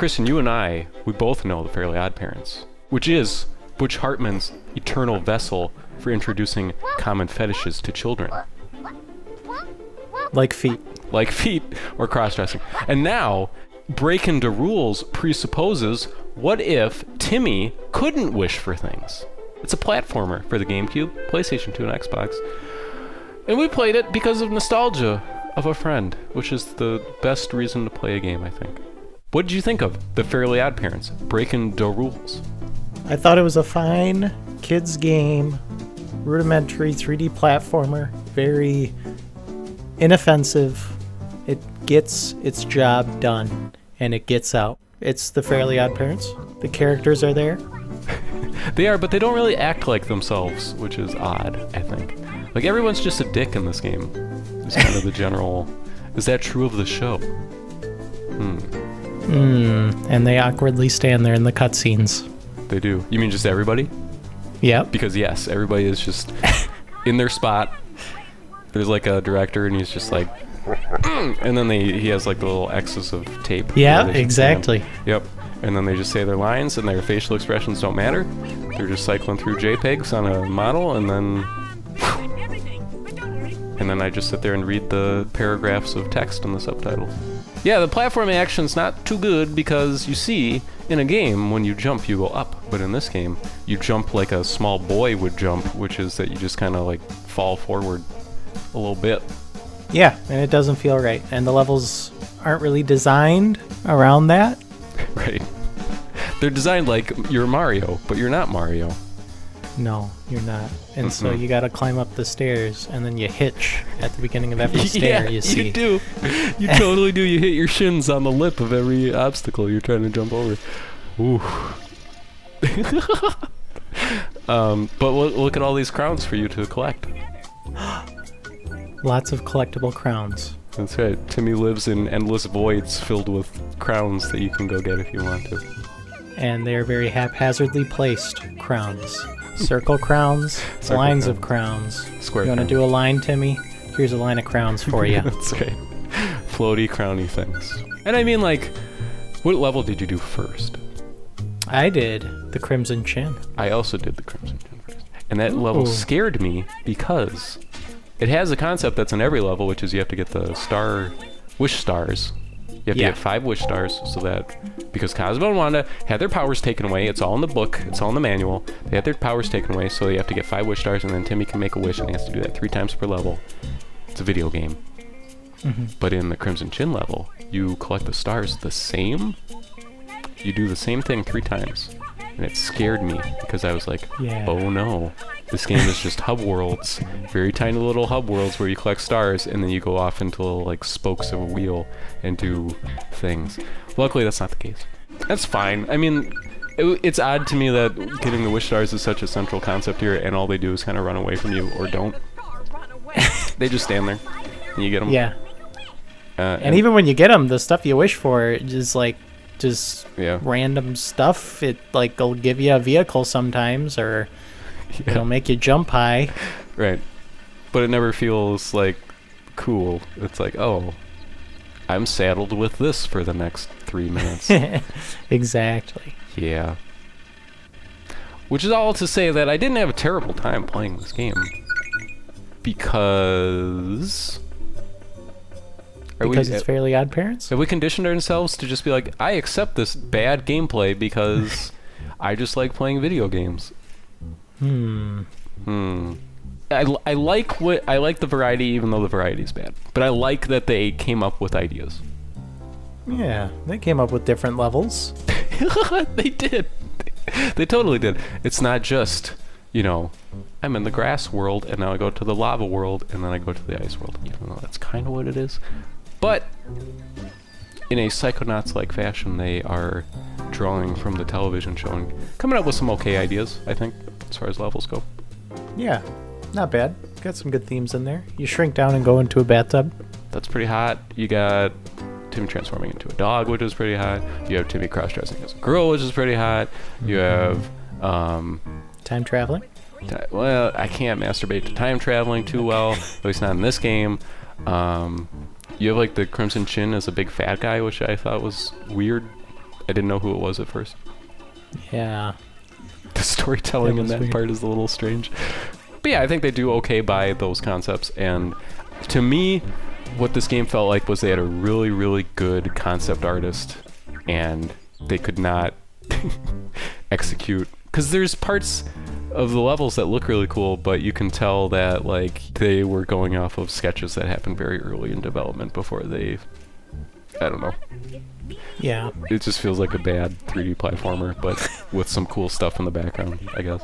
Kristen, you and we both know the Fairly OddParents, which is Butch Hartman's eternal vessel for introducing common fetishes to children. Like feet. Like feet or cross-dressing. And now, Breakin Da Rules presupposes, what if Timmy couldn't wish for things? It's a platformer for the GameCube, PlayStation 2, and Xbox. And we played it because of nostalgia of a friend, which is the best reason to play a game, I think. What did you think of the Fairly OddParents, Breakin Da Rules? I thought it was a fine kids game, rudimentary 3D platformer, very inoffensive. It gets its job done, and it gets out. It's the Fairly OddParents. The characters are there. They are, but they don't really act like themselves, which is odd, I think. Like, everyone's just a dick in this game. It's kind of the general... Is that true of the show? And they awkwardly stand there in the cutscenes. They do. You mean just everybody? Yep. Because, yes, everybody is just in their spot. There's, like, a director, and he's just like... and then he has, like, the little X's of tape. Yeah, exactly. Yep. And then they just say their lines, and their facial expressions don't matter. They're just cycling through JPEGs on a model, and then... And then I just sit there and read the paragraphs of text in the subtitles. Yeah, the platforming action's not too good because you see, in a game, when you jump, you go up. But in this game, you jump like a small boy would jump, which is that you just kind of like fall forward a little bit. Yeah, and it doesn't feel right. And the levels aren't really designed around that. Right. They're designed like you're Mario, but you're not Mario. No, you're not. And so you gotta climb up the stairs, and then you hitch at the beginning of every stair, you see. You do. You totally do. You hit your shins on the lip of every obstacle you're trying to jump over. Ooh. But look at all these crowns for you to collect. Lots of collectible crowns. That's right. Timmy lives in endless voids filled with crowns that you can go get if you want to. And they're very haphazardly placed crowns. Circle crowns, lines of crowns. Square You want to do a line, Timmy? Here's a line of crowns for you. That's right. Floaty, crowny things. And I mean, like, what level did you do first? I did the Crimson Chin. I also did the Crimson Chin first. And that level scared me because it has a concept that's in every level, which is you have to get the wish stars. You have to get 5 wish stars so that, because Cosmo and Wanda had their powers taken away, it's all in the book, it's all in the manual, they had their powers taken away, so you have to get 5 wish stars, and then Timmy can make a wish, and he has to do that 3 times per level. It's a video game. But in the Crimson Chin level, you collect the stars the same. You do the same thing 3 times. And it scared me, because I was like, oh no. This game is just hub worlds, very tiny little hub worlds where you collect stars, and then you go off into little, like, spokes of a wheel and do things. Luckily, that's not the case. That's fine. I mean, it's odd to me that getting the wish stars is such a central concept here, and all they do is kind of run away from you, or don't. They just stand there, and you get them. Yeah. And even when you get them, the stuff you wish for is, like, just random stuff. It, like, will give you a vehicle sometimes, or... It'll make you jump high. Right. But it never feels, like, cool. It's like, oh, I'm saddled with this for the next 3 minutes. Exactly. Yeah. Which is all to say that I didn't have a terrible time playing this game. Because... Because it's Fairly OddParents? Have we conditioned ourselves to just be like, I accept this bad gameplay because I just like playing video games? I like the variety, even though the variety is bad. But I like that they came up with ideas. Yeah, they came up with different levels. They did. They totally did. It's not just, you know, I'm in the grass world, and now I go to the lava world, and then I go to the ice world. Even though that's kind of what it is. But in a Psychonauts-like fashion, they are drawing from the television show and coming up with some okay ideas, I think, as far as levels go. Yeah, not bad. Got some good themes in there. You shrink down and go into a bathtub. That's pretty hot. You got Timmy transforming into a dog, which is pretty hot. You have Timmy cross-dressing as a girl, which is pretty hot. You have... time traveling? Well, I can't masturbate to time traveling too well, at least not in this game. You have, like, the Crimson Chin as a big fat guy, which I thought was weird. I didn't know who it was at first. Yeah. The storytelling in that weird. part is a little strange. But yeah, I think they do okay by those concepts. And to me, what this game felt like was they had a really, really good concept artist, and they could not execute. Because there's parts of the levels that look really cool, but you can tell that like they were going off of sketches that happened very early in development before they, I don't know. Yeah. It just feels like a bad 3D platformer, but with some cool stuff in the background, I guess.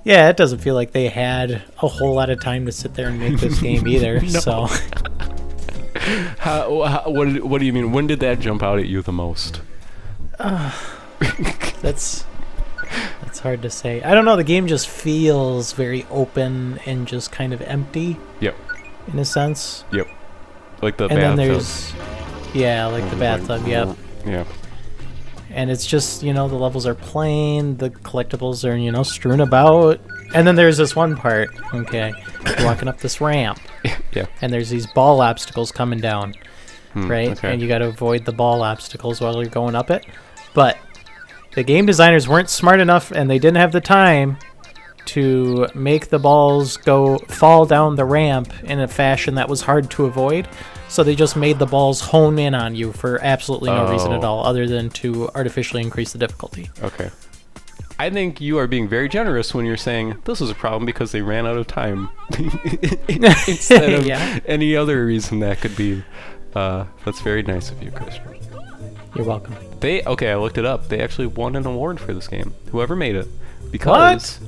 Yeah, it doesn't feel like they had a whole lot of time to sit there and make this game either. So. What do you mean? When did that jump out at you the most? That's hard to say. I don't know. The game just feels very open and just kind of empty. Yep. In a sense. Yep. Like the and bathtub. then there's, yeah, like the bathtub. Yep. Yeah. And it's just, the levels are plain. The collectibles are, strewn about. And then there's this one part. Okay, you're walking up this ramp. Yeah. And there's these ball obstacles coming down. Right? Okay. And you got to avoid the ball obstacles while you're going up it. But the game designers weren't smart enough, and they didn't have the time to make the balls fall down the ramp in a fashion that was hard to avoid. So they just made the balls hone in on you for absolutely no reason at all, other than to artificially increase the difficulty. Okay. I think you are being very generous when you're saying this is a problem because they ran out of time instead of any other reason that could be. That's very nice of you, Christian. You're welcome. I looked it up. They actually won an award for this game. Whoever made it, because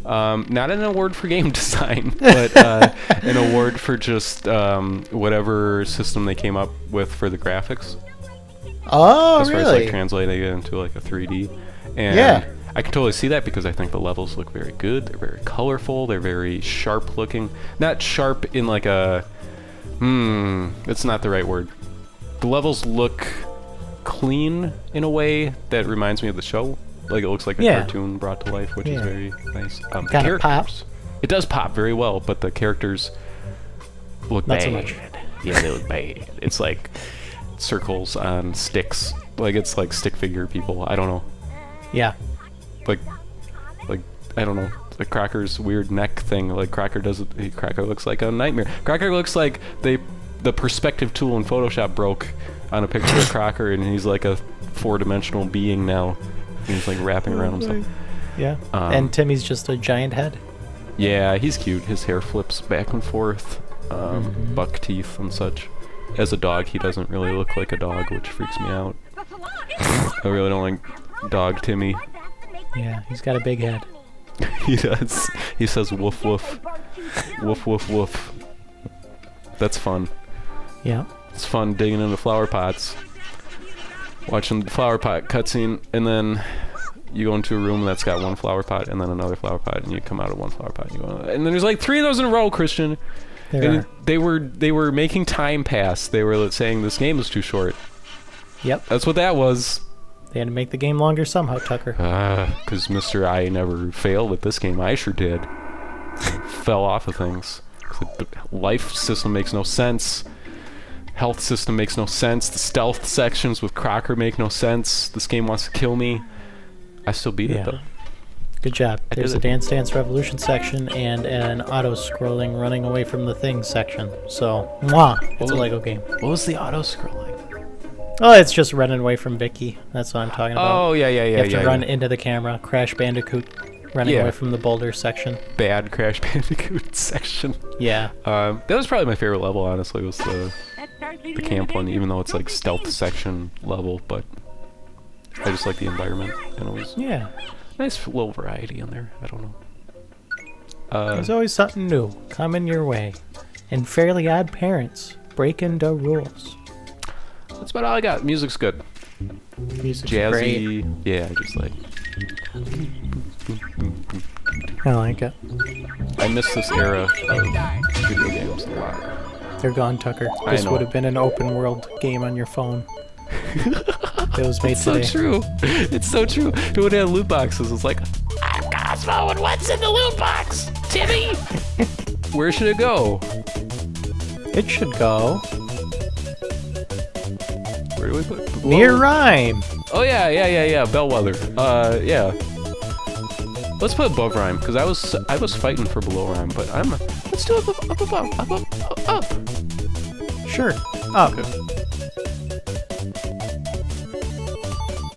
not an award for game design, but an award for just whatever system they came up with for the graphics. Oh, as really? As far as like translating it into like a 3D, and I can totally see that because I think the levels look very good. They're very colorful. They're very sharp looking. Not sharp in like a it's not the right word. The levels look clean in a way that reminds me of the show. Like it looks like a cartoon brought to life, which is very nice. Kind of pops. It does pop very well, but the characters look not bad. So much. Yeah, they look bad. It's like circles on sticks. Like it's like stick figure people. I don't know. Yeah. Like I don't know. The Crocker's weird neck thing. Like Crocker looks like a nightmare. Crocker looks like the perspective tool in Photoshop broke on a picture of Crocker, and he's like a 4-dimensional being now. He's like wrapping around himself. Yeah. And Timmy's just a giant head. Yeah, he's cute. His hair flips back and forth. Buck teeth and such. As a dog, he doesn't really look like a dog, which freaks me out. I really don't like dog Timmy. Yeah, he's got a big head. He does. He says woof woof. Woof woof woof. That's fun. Yeah. It's fun digging into flower pots, watching the flower pot cutscene, and then you go into a room that's got one flower pot and then another flower pot, and you come out of one flower pot and you go, and then there's like 3 of those in a row, Christian. They were making time pass. They were saying this game is too short. Yep. That's what that was. They had to make the game longer somehow, Tucker. Because Mr. I never failed at this game. I sure did. Fell off of things. The life system makes no sense. Health system makes no sense. The stealth sections with Crocker make no sense. This game wants to kill me. I still beat it, though. Good job. There's a Dance Dance Revolution section and an auto-scrolling running away from the thing section. So, it's a Lego game. What was the auto-scrolling? Oh, it's just running away from Vicky. That's what I'm talking about. Oh, yeah. You have to run into the camera. Crash Bandicoot running away from the boulder section. Bad Crash Bandicoot section. Yeah. That was probably my favorite level, honestly, was the camp one, even though it's like stealth section level, but I just like the environment, and it was nice little variety in there. I don't know. There's always something new coming your way. And Fairly OddParents, Breakin Da Rules. That's about all I got. Music's good. Music's jazzy. great. Yeah, just like. I like it. I miss this era of video games a lot. They're gone, Tucker. This would have been an open world game on your phone. It was made today. It's so true. It's so true. It would have loot boxes. It's like, I'm Cosmo, and what's in the loot box? Timmy! Where should it go? It should go. Where do we put? Near rhyme. Oh yeah. Bellwether. Yeah. Let's put above rhyme because I was fighting for below rhyme, but let's do up. Sure. Up. Okay.